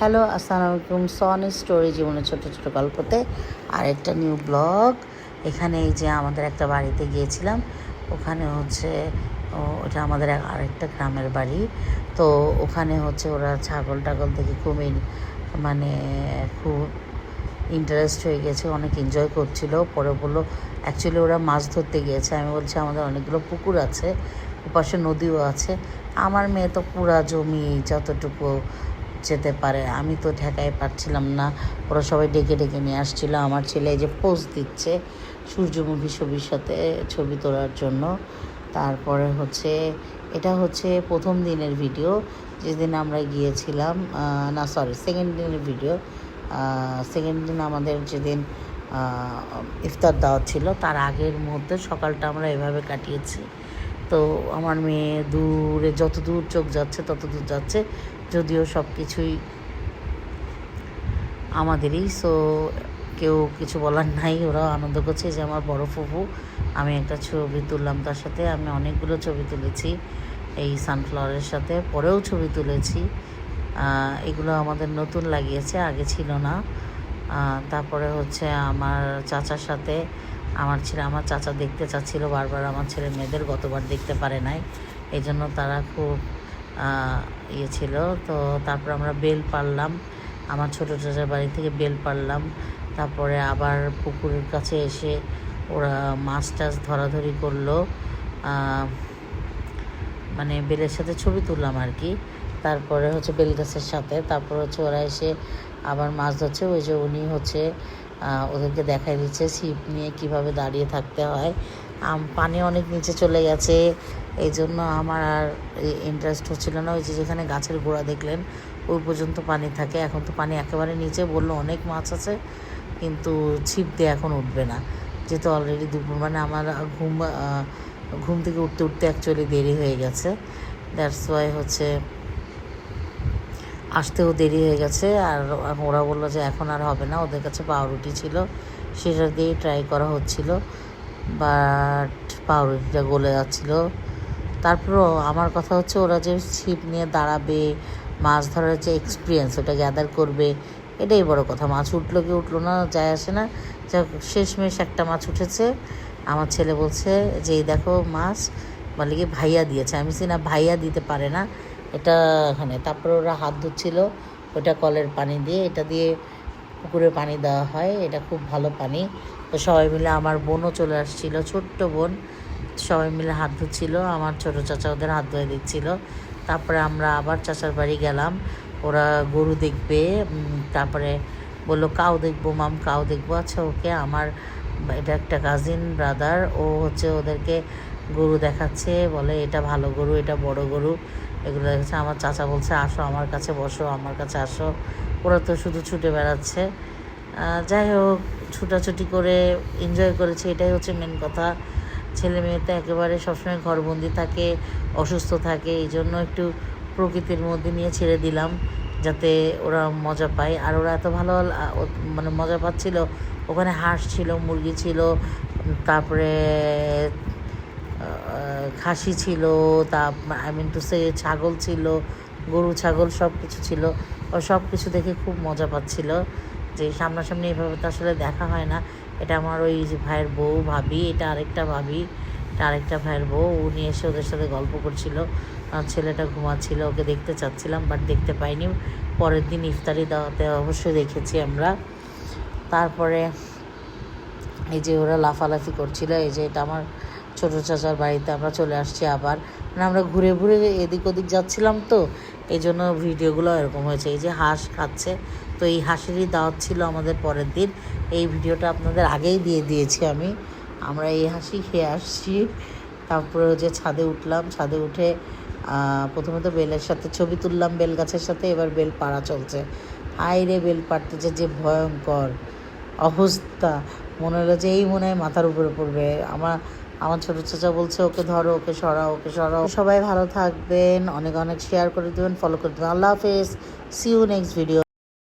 Hello, আসসালামু আলাইকুম। সন story, জীবনের ছোট ছোট গল্পতে আরেকটা নিউ ব্লগ। এখানে এই যে আমাদের একটা বাড়িতে গিয়েছিলাম, ওখানে হচ্ছে ওটা আমাদের আরেকটা গ্রামের বাড়ি। তো ওখানে হচ্ছে ওরা ছাগল টাগল দেখে খুবই মানে খুব ইন্টারেস্ট হয়ে গেছে, অনেক এনজয় করছিল। পরে বললো অ্যাকচুয়ালি ওরা মাছ ধরতে গিয়েছে। আমি বলছি আমাদের অনেকগুলো পুকুর আছে, ওপাশে নদীও আছে। আমার মেয়ে তো পুরা জমি যতটুকু যেতে পারে, আমি তো ঠেকাই পারছিলাম না। ওরা সবাই ডেকে ডেকে নিয়ে আসছিলো। আমার ছেলে এই যে পোজ দিচ্ছে সূর্যমুখী ছবির সাথে ছবি তোলার জন্য। তারপরে হচ্ছে এটা হচ্ছে প্রথম দিনের ভিডিও, যেদিন আমরা গিয়েছিলাম। না সরি, সেকেন্ড দিনের ভিডিও। সেকেন্ড দিন আমাদের যেদিন ইফতার দাওয়াত ছিল, তার আগের মুহূর্তে সকালটা আমরা এভাবে কাটিয়েছি। তো আমার মেয়ে দূরে যত দূর চোখ যাচ্ছে তত দূর যাচ্ছে, যদিও সব কিছুই আমাদেরই। সো কেউ কিছু বলার নাই, ওরাও আনন্দ করছে। যে আমার বড় ফুফু, আমি একটা ছবি তুললাম তার সাথে। আমি অনেকগুলো ছবি তুলেছি এই সানফ্লাওয়ারের সাথে, পরেও ছবি তুলেছি। এগুলো আমাদের নতুন লাগিয়েছে, আগে ছিল না। তারপরে হচ্ছে আমার চাচার সাথে আমার চাচা দেখতে চাচ্ছিল বারবার আমার ছেলে মেয়েদের, গতবার দেখতে পারে নাই, এই জন্য তারা খুব ইয়ে ছিল। তো তারপর আমরা বেল পারলাম, আমার ছোটো চাচার বাড়ি থেকে বেল পারলাম। তারপরে আবার পুকুরের কাছে এসে ওরা মাছ টাছ ধরাধরি করলো, মানে বেলের সাথে ছবি তুললাম আর কি। তারপরে হচ্ছে বেল গাছের সাথে, তারপর হচ্ছে ওরা এসে আবার মাছ ধরছে। ওই যে উনি হচ্ছে ওদেরকে দেখাই দিচ্ছে ছিপ নিয়ে কীভাবে দাঁড়িয়ে থাকতে হয়। পানি অনেক নিচে চলে গেছে, এই জন্য আমার আর ইন্টারেস্ট হচ্ছিল না। ওই যে যেখানে গাছের গোড়া দেখলেন ওই পর্যন্ত পানি থাকে, এখন তো পানি একেবারে নিচে। বললো অনেক মাছ আছে, কিন্তু ছিপ দিয়ে এখন উঠবে না, যেহেতু অলরেডি দুপুর। মানে আমার ঘুম থেকে উঠতে উঠতে অ্যাকচুয়ালি দেরি হয়ে গেছে। দ্যাটস ওয়াই হচ্ছে আসতেও দেরি হয়ে গেছে। আর ওরা বললো যে এখন আর হবে না, ওদের কাছে পাউরুটি ছিল, সেটা দিয়েই ট্রাই করা হচ্ছিল, বাট পাউরুটিটা গলে যাচ্ছিলো। তারপরও আমার কথা হচ্ছে ওরা যে ছিপ নিয়ে দাঁড়াবে, মাছ ধরার যে এক্সপিরিয়েন্স ওটা গ্যাদার করবে, এটাই বড় কথা। মাছ উঠলো কি উঠলো না যায় আসে না। যা শেষমেশ একটা মাছ উঠেছে। আমার ছেলে বলছে যে এই দেখো মাছ, বলে কি ভাইয়া দিয়েছে। আমি না, ভাইয়া দিতে পারে না এটা এখানে। তারপরে ওরা হাত ধুচ্ছিল ওটা কলের পানি দিয়ে, এটা দিয়ে পুকুরে পানি দেওয়া হয়, এটা খুব ভালো পানি। তো সবাই মিলে, আমার বোনও চলে আসছিল, ছোট্ট বোন, সবাই মিলে হাত ধুচ্ছিল। আমার ছোটো চাচা ওদের হাত ধুয়ে দিচ্ছিল। তারপরে আমরা আবার চাচার বাড়ি গেলাম, ওরা গরু দেখবে। তারপরে বললো কাউ দেখবো মাম, কাউ দেখবো। আচ্ছা ওকে, আমার এটা একটা কাজিন ব্রাদার, ও হচ্ছে ওদেরকে গরু দেখাচ্ছে, বলে এটা ভালো গরু, এটা বড় গরু, এগুলো দেখছে। আমার চাচা বলছে আসো আমার কাছে বসো, আমার কাছে আসো। ওরা তো শুধু ছুটে বেড়াচ্ছে। যাই হোক, ছুটাছুটি করে এনজয় করেছে, এটাই হচ্ছে মেন কথা। ছেলে মেয়ে তো একেবারে সবসময় ঘরবন্দি থাকে, অসুস্থ থাকে, এই জন্য একটু প্রকৃতির মধ্যে নিয়ে ছেড়ে দিলাম, যাতে ওরা মজা পায়। আর ওরা এত ভালো মানে মজা পাচ্ছিল। ওখানে হাঁস ছিল, মুরগি ছিল, তারপরে খাসি ছিল, তা আই মিন টু সে ছাগল ছিল, গরু ছাগল সব কিছু ছিল। ও সব কিছু দেখে খুব মজা পাচ্ছিল। যে সামনাসামনি এভাবে তো আসলে দেখা হয় না। এটা আমার ওই যে ভাইয়ের বউ, ভাবি, এটা আরেকটা ভাবি, এটা আরেকটা ভাইয়ের বউ। উনি এসে ওদের সাথে গল্প করছিল। ছেলেটা ঘুমাচ্ছিল, ওকে দেখতে চাচ্ছিলাম, বাট দেখতে পাইনি। পরের দিন ইফতারি দাওয়াতে অবশ্যই দেখেছি আমরা। তারপরে এই যে ওরা লাফালাফি করছিল, এই যে এটা আমার ছোটো চাচার বাড়িতে আমরা চলে আসছি আবার। মানে আমরা ঘুরে ঘুরে এদিক ওদিক যাচ্ছিলাম, তো এই জন্য ভিডিওগুলো এরকম হয়েছে। এই যে হাঁস খাচ্ছে, তো এই হাঁসেরই দাওয়াত ছিল আমাদের পরের দিন। এই ভিডিওটা আপনাদের আগেই দিয়ে দিয়েছি আমি। আমরা এই হাঁসি খেয়ে আসছি। তারপরে যে ছাদে উঠলাম, ছাদে উঠে প্রথমে তো বেলের সাথে ছবি তুললাম, বেল গাছের সাথে। এবার বেল পাড়া চলছে। হাই রে, বেল পাড়তেছে যে ভয়ঙ্কর অবস্থা, মনে হলো যে এই মনে হয় মাথার উপরে পড়বে। আমার ছোটো চাচা বলছে ওকে ধরো, ওকে সরাও, ওকে সরাও। সবাই ভালো থাকবেন, অনেক অনেক শেয়ার করে দেবেন, ফলো করে দেবেন। আল্লাহ হাফেজ, সি ইউ নেক্সট ভিডিও।